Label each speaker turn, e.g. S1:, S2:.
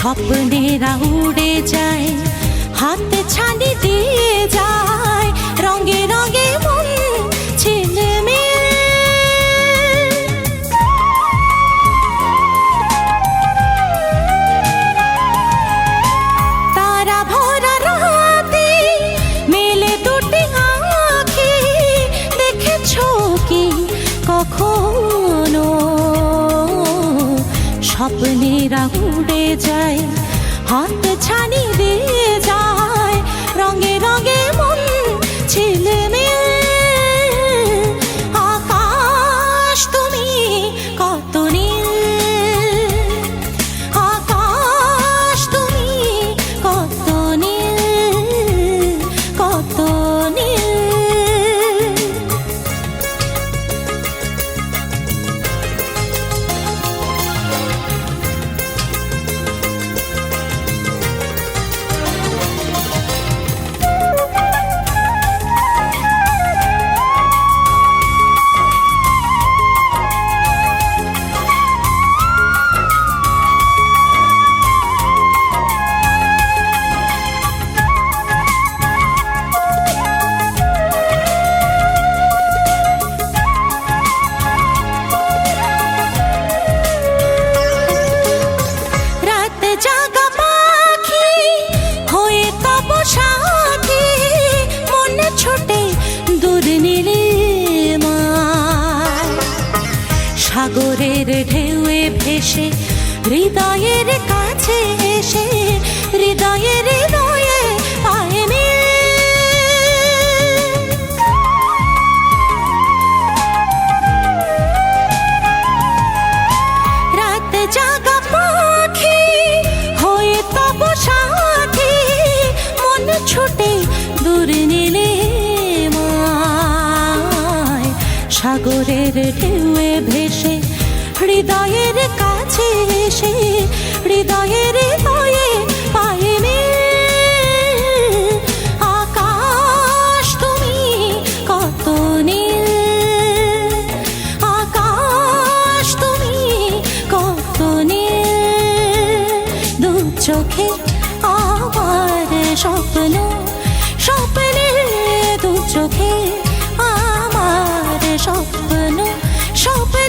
S1: স্বপ্নেরা উড়ে যায়, হাতে ছানি দিয়ে যায়, রঙে রঙে মন ঝিলমিল। তারা ভরা রাতে মেলে দুটি আঁখি, দেখেছো কি কখনো? স্বপ্নেরা উড়ে যায়, হাত ছানি দিয়ে যায়, রঙে রঙে মন ঝিলমিল। আকাশ তুমি কত নীল, আকাশ তুমি কত নীল, কত নীল। জাগা পাখি হয়ে তব সাথী, মনে ছোটে দূর নীলিমায়। সাগরের ঢেউয়ে ভেসে হৃদয়ের কাছে এসে, হৃদয়ের হৃদয়ে পায় মিল। রাত জাগা পাখি হয়ে তব সাথী, মন ছোটে দূর নীলিমায়। সাগরের ঢেউয়ে ভেসে হৃদয়ের কাছে এসে, হৃদয়ের হৃদয়ে পায় মিল। আকাশ তুমি কত নীল, আকাশ তুমি কত নীল। দু চোখে আমার স্বপ্ন, স্বপ্নের দু চোখে আমার স্বপ্ন, স্বপ্ন।